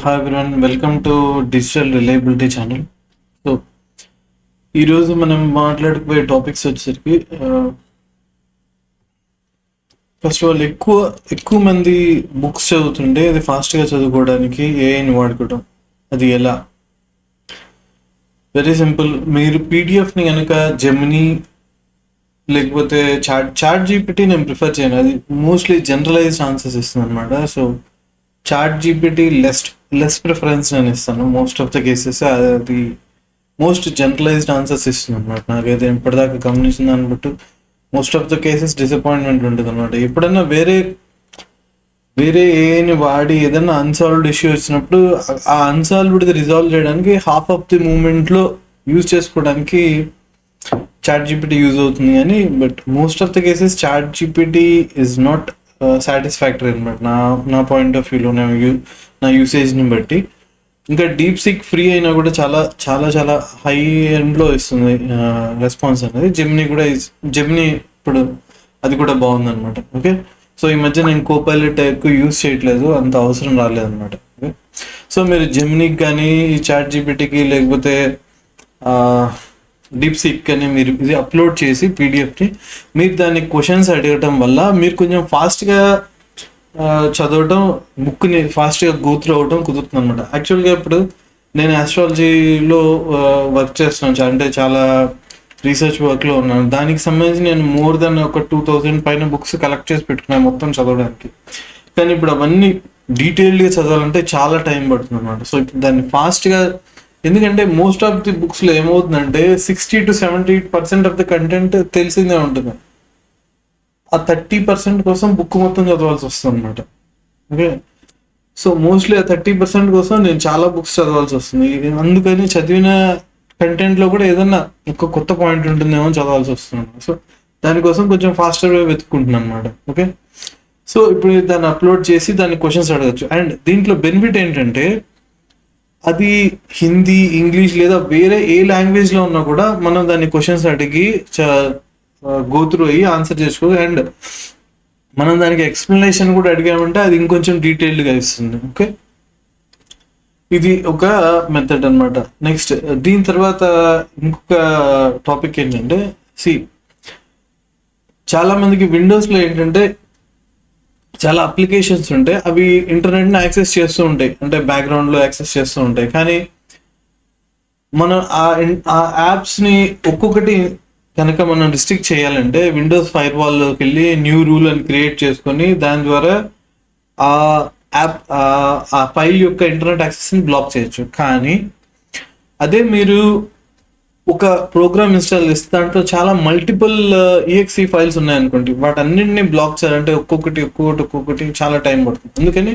Hi everyone, welcome to digital reliability channel. So ఈరోజు మనం మాట్లాడుకునే టాపిక్స్ వచ్చేసరికి ఫస్ట్ ఆఫ్ ఆల్ ఎక్కువ మంది బుక్స్ చదువుతుంటే అది ఫాస్ట్గా చదువుకోవడానికి ఏఐని వాడుకోవడం, అది ఎలా? Very simple. మీరు పీడిఎఫ్ని కనుక జెమినీ లేకపోతే చాట్ జీపీటీ నేను ప్రిఫర్ చేయను, అది మోస్ట్లీ జనరలైజ్డ్ ఆన్సర్స్ ఇస్తుంది అనమాట. So ChatGPT less preference నేను ఇస్తాను. మోస్ట్ ఆఫ్ ద కేసెస్ అది మోస్ట్ జనరలైజ్డ్ ఆన్సర్స్ ఇస్తుంది అనమాట. నాకైతే ఇప్పటిదాకా గమనించిన దాన్ని బట్టి most of the cases disappointment ఉంటుంది అనమాట. ఎప్పుడన్నా వేరే ఏఐని వాడి ఏదైనా అన్సాల్వ్డ్ ఇష్యూ వచ్చినప్పుడు ఆ అన్సాల్వ్డ్ రిజాల్వ్ చేయడానికి హాఫ్ ఆఫ్ ది మూమెంట్లో యూజ్ చేసుకోవడానికి చాట్ జీపీటీ యూజ్ అవుతుంది. కానీ but most of the cases ChatGPT is not satisfactory అనమాట నా పాయింట్ ఆఫ్ వ్యూలో, నా యూసేజ్ని బట్టి. ఇంకా డీప్ సీక్ ఫ్రీ అయినా కూడా చాలా చాలా చాలా హై ఎండ్లో ఇస్తుంది రెస్పాన్స్ అనేది. జెమినీ ఇప్పుడు అది కూడా బాగుందన్నమాట. ఓకే, సో ఈ మధ్య నేను కోపైలట్ ఎక్కువ యూజ్ చేయట్లేదు, అంత అవసరం రాలేదన్నమాట. ఓకే, సో మీరు జెమినీకి కానీ ఈ చాట్ జీపీటీకి లేకపోతే డీప్ సీక్ కానీ మీరు ఇది అప్లోడ్ చేసి పీడిఎఫ్ని మీరు దాన్ని క్వశ్చన్స్ అడగటం వల్ల మీరు కొంచెం ఫాస్ట్గా చదవటం, బుక్ని ఫాస్ట్గా గోత్రూ అవ్వటం కుదురుతుంది అనమాట. యాక్చువల్గా ఇప్పుడు నేను ఆస్ట్రాలజీలో వర్క్ చేస్తున్నాను, అంటే చాలా రీసెర్చ్ వర్క్లో ఉన్నాను. దానికి సంబంధించి నేను మోర్ దెన్ ఒక 2000 పైన బుక్స్ కలెక్ట్ చేసి పెట్టుకున్నాను మొత్తం చదవడానికి. కానీ ఇప్పుడు అవన్నీ డీటెయిల్డ్గా చదవాలంటే చాలా టైం పడుతుంది అనమాట. సో ఇప్పుడు దాన్ని ఫాస్ట్గా, ఎందుకంటే మోస్ట్ ఆఫ్ ది బుక్స్లో ఏమవుతుందంటే 60 to 70% ఆఫ్ ది కంటెంట్ తెలిసిందే ఉంటుంది. ఆ 30% కోసం బుక్ మొత్తం చదవాల్సి వస్తుంది అనమాట. ఓకే, సో మోస్ట్లీ ఆ 30% కోసం నేను చాలా బుక్స్ చదవాల్సి వస్తుంది. అందుకని చదివిన కంటెంట్లో కూడా ఏదన్నా ఒక కొత్త పాయింట్ ఉంటుందేమో చదవాల్సి వస్తుంది. సో దానికోసం కొంచెం ఫాస్టర్గా వెతుక్కుంటున్నాను అనమాట. ఓకే, సో ఇప్పుడు దాన్ని అప్లోడ్ చేసి దాన్ని క్వశ్చన్స్ అడగచ్చు. అండ్ దీంట్లో బెనిఫిట్ ఏంటంటే అది హిందీ, ఇంగ్లీష్ లేదా వేరే ఏ లాంగ్వేజ్లో ఉన్నా కూడా మనం దాన్ని క్వశ్చన్స్ అడిగి గోత్రూ అయ్యి ఆన్సర్ చేసుకో. అండ్ మనం దానికి ఎక్స్ప్లెనేషన్ కూడా అడిగామంటే అది ఇంకొంచెం డీటెయిల్డ్గా ఇస్తుంది. ఓకే, ఇది ఒక మెథడ్ అనమాట. నెక్స్ట్ దీని తర్వాత ఇంకొక టాపిక్ ఏంటంటే, చాలా మందికి విండోస్లో ఏంటంటే చాలా అప్లికేషన్స్ ఉంటాయి, అవి ఇంటర్నెట్ని యాక్సెస్ చేస్తూ ఉంటాయి, అంటే బ్యాక్గ్రౌండ్లో యాక్సెస్ చేస్తూ ఉంటాయి. కానీ మనం ఆ యాప్స్ని ఒక్కొక్కటి కనుక మనం రిస్ట్రిక్ట్ చేయాలంటే విండోస్ ఫైర్ వాల్లోకి వెళ్ళి న్యూ రూల్ అని క్రియేట్ చేసుకొని దాని ద్వారా ఆ యాప్ ఆ ఫైల్ యొక్క ఇంటర్నెట్ యాక్సెస్ని బ్లాక్ చేయొచ్చు. కానీ అదే మీరు ఒక ప్రోగ్రామ్ ఇన్స్టాల్ చేస్తే దాంట్లో చాలా మల్టిపుల్ EXE ఫైల్స్ ఉన్నాయనుకోండి, వాటన్నింటినీ బ్లాక్ చేయాలంటే ఒక్కొక్కటి చాలా టైం పడుతుంది. అందుకని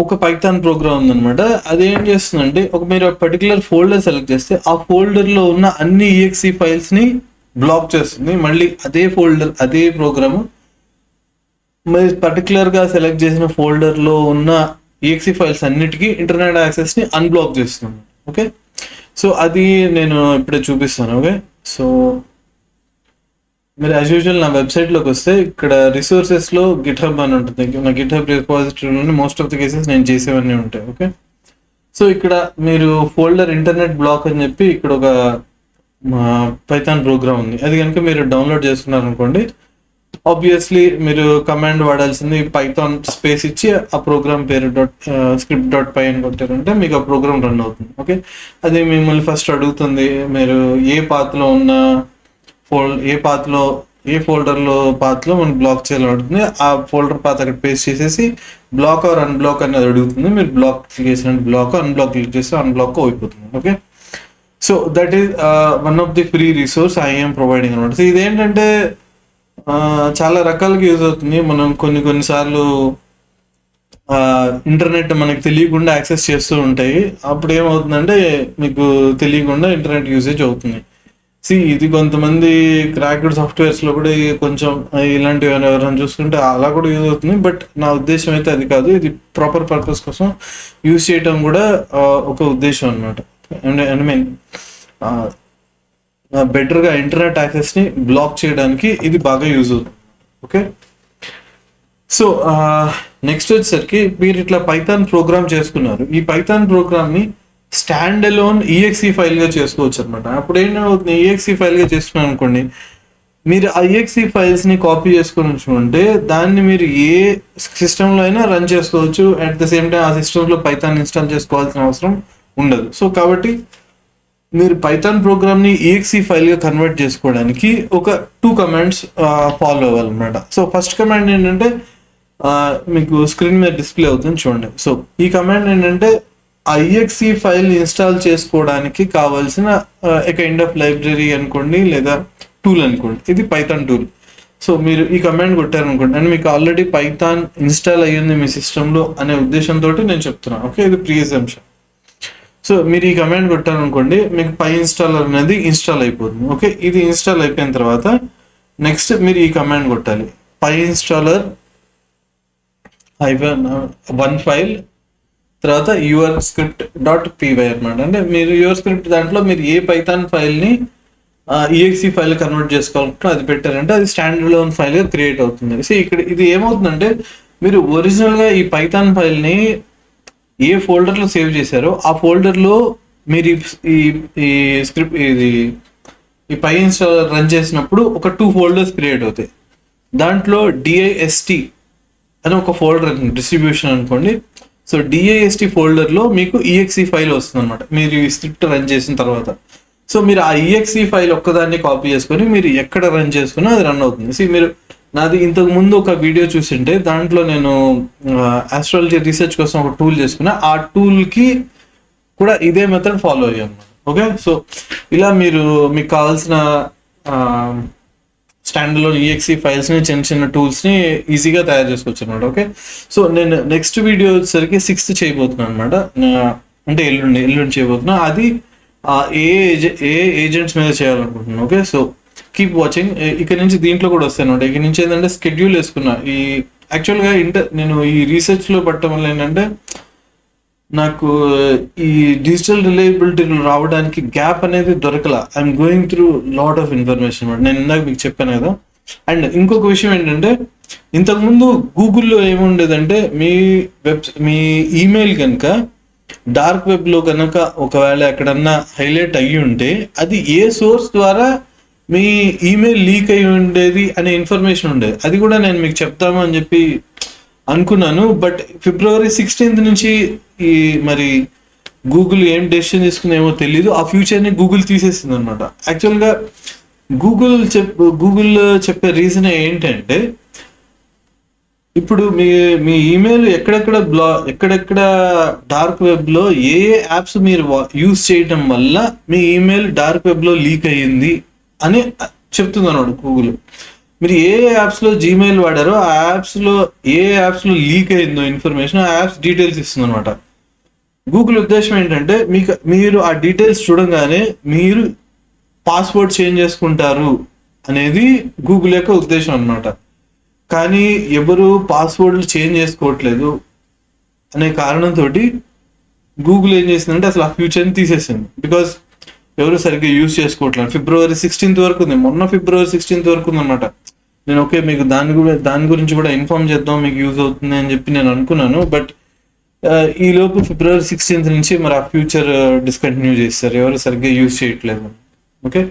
ఒక పైథాన్ ప్రోగ్రామ్ ఉందనమాట. అదేం చేస్తుందంటే మీరు పర్టికులర్ ఫోల్డర్ సెలెక్ట్ చేస్తే ఆ ఫోల్డర్లో ఉన్న అన్ని EXE ఫైల్స్ని బ్లాక్ చేస్తుంది. మళ్ళీ అదే ఫోల్డర్, అదే ప్రోగ్రామ్ మరి పర్టికులర్గా సెలెక్ట్ చేసిన ఫోల్డర్లో ఉన్న EXE ఫైల్స్ అన్నిటికీ ఇంటర్నెట్ యాక్సెస్ని అన్బ్లాక్ చేస్తుంది. ఓకే, సో అది నేను ఇప్పుడే చూపిస్తాను. ఓకే, సో మీరు యాజ్ యూజువల్ నా వెబ్సైట్లోకి వస్తే ఇక్కడ రిసోర్సెస్లో గిట్హబ్ అని ఉంటుంది. నా గిట్హబ్ రిపాజిటరీలోని మోస్ట్ ఆఫ్ ద కేసెస్ నేను చేసేవన్నీ ఉంటాయి. ఓకే, సో ఇక్కడ మీరు ఫోల్డర్ ఇంటర్నెట్ బ్లాక్ అని చెప్పి ఇక్కడ ఒక పైథాన్ ప్రోగ్రామ్ ఉంది. అది కనుక మీరు డౌన్లోడ్ చేసుకున్నారనుకోండి, ఆబ్వియస్లీ మీరు కమాండ్ వాడాల్సింది పైథాన్ స్పేస్ ఇచ్చి ఆ ప్రోగ్రామ్ పేరు script.py అని కొట్టారంటే మీకు ఆ ప్రోగ్రామ్ రన్ అవుతుంది. ఓకే, అది మిమ్మల్ని ఫస్ట్ అడుగుతుంది మీరు ఏ పాత్లో ఉన్న ఏ ఫోల్డర్లో పాత్లో మనం బ్లాక్ చేయాలని అడుగుతుంది. ఆ ఫోల్డర్ పాత్ అక్కడ పేస్ట్ చేసేసి బ్లాక్ ఆర్ అన్బ్లాక్ అనేది అడుగుతుంది. మీరు బ్లాక్ క్లిక్ చేసినట్టు బ్లాక్, అన్బ్లాక్ క్లిక్ చేస్తే అన్బ్లాక్ అయిపోతుంది. Okay, so that is one of the free resource I'm providing అనమాట. సో ఇదేంటంటే చాలా రకాలుగా యూజ్ అవుతుంది. మనం కొన్నిసార్లు ఇంటర్నెట్ మనకు తెలియకుండా యాక్సెస్ చేస్తూ ఉంటాయి. అప్పుడు ఏమవుతుందంటే మీకు తెలియకుండా ఇంటర్నెట్ యూసేజ్ అవుతుంది. ఇది కొంతమంది క్రాక్డ్ సాఫ్ట్వేర్స్లో కూడా కొంచెం ఇలాంటివి ఎవరైనా చూసుకుంటే అలా కూడా యూజ్ అవుతుంది. బట్ నా ఉద్దేశం అయితే అది కాదు, ఇది ప్రాపర్ పర్పస్ కోసం యూజ్ చేయటం కూడా ఒక ఉద్దేశం అనమాట. ఐ మీన్ బెటర్గా ఇంటర్నెట్ యాక్సెస్ని బ్లాక్ చేయడానికి ఇది బాగా యూజ్ అవుతుంది. ఓకే, సో నెక్స్ట్ వచ్చేసరికి మీరు ఇట్లా పైథాన్ ప్రోగ్రామ్ చేసుకున్నారు. ఈ పైథాన్ ప్రోగ్రామ్ని స్టాండ్ అలోన్ ఈఎక్సీ ఫైల్గా చేసుకోవచ్చు అనమాట. అప్పుడు ఏంటవుతుంది, ఈఎక్సీ ఫైల్గా చేసుకున్నాను అనుకోండి, మీరు ఆ ఈఎక్సీ ఫైల్స్ని కాపీ చేసుకొని ఉంచుకుంటే దాన్ని మీరు ఏ సిస్టంలో అయినా రన్ చేసుకోవచ్చు. అట్ ద సేమ్ టైం ఆ సిస్టంలో పైథాన్ ఇన్స్టాల్ చేసుకోవాల్సిన అవసరం ఉండదు. సో కాబట్టి మీరు పైథాన్ ప్రోగ్రామ్ని ఈఎక్సీ ఫైల్గా కన్వర్ట్ చేసుకోవడానికి ఒక 2 కమాండ్స్ ఫాలో అవ్వాలన్నమాట. సో ఫస్ట్ కమాండ్ ఏంటంటే మీకు స్క్రీన్ మీద డిస్ప్లే అవుతుంది చూడండి. సో ఈ కమాండ్ ఏంటంటే ఐఎక్సీ ఫైల్ ఇన్స్టాల్ చేసుకోవడానికి కావాల్సిన కైండ్ ఆఫ్ లైబ్రరీ అనుకోండి లేదా టూల్ అనుకోండి. ఇది పైథాన్ టూల్. సో మీరు ఈ కమాండ్ కొట్టారనుకోండి అండ్ మీకు ఆల్రెడీ పైథాన్ ఇన్స్టాల్ అయ్యింది మీ సిస్టంలో అనే ఉద్దేశంతో నేను చెప్తున్నాను. ఓకే, ఇది ప్రీ అసంప్షన్. సో మీరు ఈ కమాండ్ కొట్టారనుకోండి మీకు పై ఇన్స్టాలర్ అనేది ఇన్స్టాల్ అయిపోతుంది. ఓకే, ఇది ఇన్స్టాల్ అయిపోయిన తర్వాత నెక్స్ట్ మీరు ఈ కమాండ్ కొట్టాలి, పై ఇన్స్టాలర్ -1 ఫైల్ తర్వాత యువర్ స్క్రిప్ట్ .py అనమాట. అంటే మీరు యువర్ స్క్రిప్ట్ దాంట్లో మీరు ఏ పైథాన్ ఫైల్ని ఈఎక్సీ ఫైల్ కన్వర్ట్ చేసుకోవాలంటే అది పెట్టారంటే అది స్టాండ్ అలోన్ ఫైల్గా క్రియేట్ అవుతుంది. సో ఇక్కడ ఇది ఏమవుతుందంటే మీరు ఒరిజినల్గా ఈ పైథాన్ ఫైల్ని ఏ ఫోల్డర్లో సేవ్ చేశారో ఆ ఫోల్డర్లో మీరు ఈ స్క్రిప్ట్ ఈ పై ఇన్స్టాలర్ రన్ చేసినప్పుడు ఒక 2 ఫోల్డర్స్ క్రియేట్ అవుతాయి. దాంట్లో DIST అని ఒక ఫోల్డర్ డిస్ట్రిబ్యూషన్ అనుకోండి. సో DIST ఫోల్డర్లో మీకు ఈఎక్సీ ఫైల్ వస్తుంది అనమాట మీరు ఈ స్క్రిప్ట్ రన్ చేసిన తర్వాత. సో మీరు ఆ ఈఎక్సీ ఫైల్ ఒక్కదాన్ని కాపీ చేసుకొని మీరు ఎక్కడ రన్ చేసుకున్నా అది రన్ అవుతుంది. సో మీరు నాది ఇంతకు ముందు ఒక వీడియో చూసింటే దాంట్లో నేను ఆస్ట్రాలజీ రీసెర్చ్ కోసం ఒక టూల్ చేసుకున్నా. ఆ టూల్కి కూడా ఇదే మెథడ్ ఫాలో అయ్యాను. ఓకే, సో ఇలా మీకు కావాల్సిన స్టాండర్లోని ఈఎక్సీ ఫైల్స్ని చిన్న చిన్న టూల్స్ని ఈజీగా తయారు చేసుకోవచ్చు అనమాట. ఓకే, సో నేను నెక్స్ట్ వీడియో వచ్చేసరికి 6th చేయబోతున్నాను అనమాట. అంటే ఎల్లుండి చేయబోతున్నా. అది ఏ ఏజెంట్స్ మీద చేయాలనుకుంటున్నాను. Okay, so keep watching. ఇక్కడ నుంచి దీంట్లో కూడా వస్తాయి అనమాట. ఇక్కడ నుంచి ఏంటంటే స్కెడ్యూల్ వేసుకున్నా. ఈ యాక్చువల్గా నేను ఈ రీసెర్చ్లో పట్టడం వల్ల ఏంటంటే నాకు ఈ డిజిటల్ రిలయబిలిటీలో రావడానికి గ్యాప్ అనేది దొరకల. I'm going through lot of information అనమాట. నేను ఇందాక మీకు చెప్పాను కదా. అండ్ ఇంకొక విషయం ఏంటంటే ఇంతకుముందు గూగుల్లో ఏముండేదంటే మీ ఈమెయిల్ కనుక డార్క్ వెబ్లో కనుక ఒకవేళ ఎక్కడన్నా హైలైట్ అయ్యి ఉంటే అది ఏ సోర్స్ ద్వారా మీ ఈమెయిల్ లీక్ అయి ఉండేది అనే ఇన్ఫర్మేషన్ ఉండేది. అది కూడా నేను మీకు చెప్తాము అని చెప్పి అనుకున్నాను. బట్ February 16th నుంచి మరి గూగుల్ ఏం డెసిషన్ తీసుకుందేమో తెలీదు. ఆ ఫ్యూచర్ని గూగుల్ తీసేసింది అనమాట. యాక్చువల్గా గూగుల్ చెప్పే రీజన్ ఏంటంటే ఇప్పుడు మీ ఈమెయిల్ ఎక్కడెక్కడ డార్క్ వెబ్లో ఏ యాప్స్ మీరు యూజ్ చేయడం వల్ల మీ ఈమెయిల్ డార్క్ వెబ్లో లీక్ అయ్యింది అని చెప్తుంది అన్నాడు గూగుల్. మీరు ఏ యాప్స్లో జీమెయిల్ వాడారో ఆ యాప్స్లో యాప్స్లో లీక్ అయిందో ఇన్ఫర్మేషన్ ఆ యాప్స్ డీటెయిల్స్ ఇస్తుంది అనమాట. గూగుల్ ఉద్దేశం ఏంటంటే మీరు ఆ డీటెయిల్స్ చూడగానే మీరు పాస్వర్డ్ చేంజ్ చేసుకుంటారు అనేది గూగుల్ యొక్క ఉద్దేశం అనమాట. కానీ ఎవరు పాస్వర్డ్లు చేంజ్ చేసుకోవట్లేదు అనే కారణంతో గూగుల్ ఏం చేసిందంటే అసలు ఆ ఫ్యూచర్ని తీసేసింది. బికాస్ ఎవరు సరిగ్గా యూజ్ చేసుకోవట్లేదు. February 16th వరకు ఉంది. మొన్న February 16th వరకు ఉందన్నమాట. నేను ఓకే మీకు దాని గురించి కూడా ఇన్ఫార్మ్ చేద్దాం, మీకు యూజ్ అవుతుంది అని చెప్పి నేను అనుకున్నాను. బట్ ఈ లోపు February 16th నుంచి మరి ఆ ఫ్యూచర్ డిస్కంటిన్యూ చేస్తారు. ఎవరు సరిగ్గా యూజ్ చేయట్లేదు. ఓకే,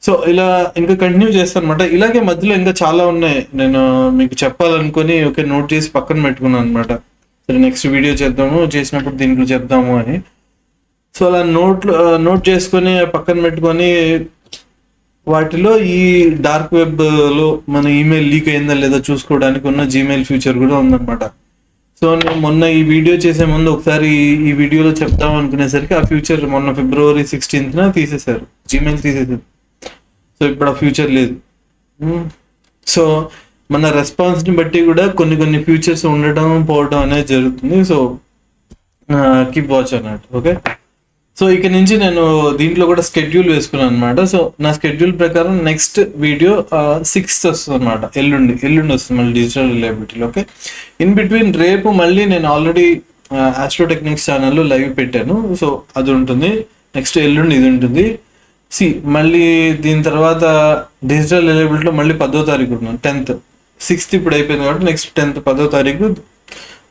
సో ఇలా ఇంకా కంటిన్యూ చేస్తాను అనమాట. ఇలాగే మధ్యలో ఇంకా చాలా ఉన్నాయి నేను మీకు చెప్పాలనుకొని ఓకే నోట్ చేసి పక్కన పెట్టుకున్నాను అనమాట. సరే నెక్స్ట్ వీడియో చేసినప్పుడు దీంట్లో చెప్దాము అని. సో అలా నోట్ చేసుకొని పక్కన పెట్టుకొని వాటిలో ఈ డార్క్ వెబ్లో మన ఈమెయిల్ లీక్ అయిందా లేదా చూసుకోవడానికి ఉన్న జీమెయిల్ ఫ్యూచర్ కూడా ఉందన్నమాట. సో నేను మొన్న ఈ వీడియో చేసే ముందు ఒకసారి ఈ వీడియోలో చెప్తాం అనుకునేసరికి ఆ ఫ్యూచర్ మొన్న February 16th తీసేశారు, జీమెయిల్ తీసేశారు. సో ఇప్పుడు ఆ ఫ్యూచర్ లేదు. సో మన రెస్పాన్స్ని బట్టి కూడా కొన్ని ఫ్యూచర్స్ ఉండటం పోవడం అనేది జరుగుతుంది. సో కీప్ వాచ్ అన్నట్టు. ఓకే, సో ఇక నుంచి నేను దీంట్లో కూడా స్కెడ్యూల్ వేసుకున్నాను అనమాట. సో నా స్కెడ్యూల్ ప్రకారం నెక్స్ట్ వీడియో 6th వస్తుంది అనమాట. ఎల్లుండి వస్తుంది మళ్ళీ డిజిటల్ రిలయబిలిటీలో. ఓకే, ఇన్ బిట్వీన్ రేపు మళ్ళీ నేను ఆల్రెడీ ఆస్ట్రోటెక్నిక్స్ ఛానల్లో లైవ్ పెట్టాను. సో అది ఉంటుంది. నెక్స్ట్ ఎల్లుండి ఇది ఉంటుంది. మళ్ళీ దీని తర్వాత డిజిటల్ రిలయబిలిటీలో మళ్ళీ 10వ తారీఖు ఉన్నాను. 10th 6th ఇప్పుడు అయిపోయింది కాబట్టి నెక్స్ట్ 10th 10వ తారీఖు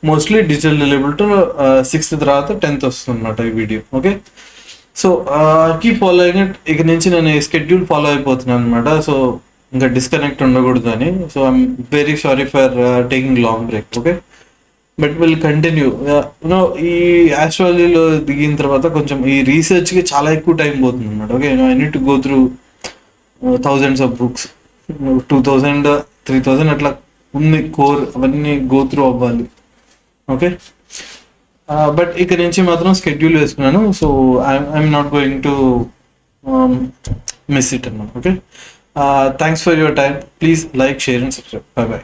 mostly digital reliable to 6th తర్వాత 10th వస్తుంది అనమాట ఈ video. Okay, so keep following it. ఇక నుంచి నేను స్కెడ్యూల్ ఫాలో అయిపోతున్నాను అనమాట. సో ఇంకా డిస్కనెక్ట్ ఉండకూడదు అని. So I'm very sorry for taking long break. Okay, but will continue. You know ఈ ఆస్ట్రాలజీలో దిగిన తర్వాత కొంచెం ఈ రీసెర్చ్కి చాలా ఎక్కువ టైం పోతుంది అనమాట. Okay, I need to go through thousands of books, 2000 3000 అట్లా ఉంది కోర్, అవన్నీ గో త్రూ అవ్వాలి. ఓకే, బట్ ఇక్కడ నుంచి మాత్రం స్కెడ్యూల్ వేసుకున్నాను. So I'm not going to miss it అన్నమాట. Okay, thanks for your time. Please like, share and subscribe. Bye by.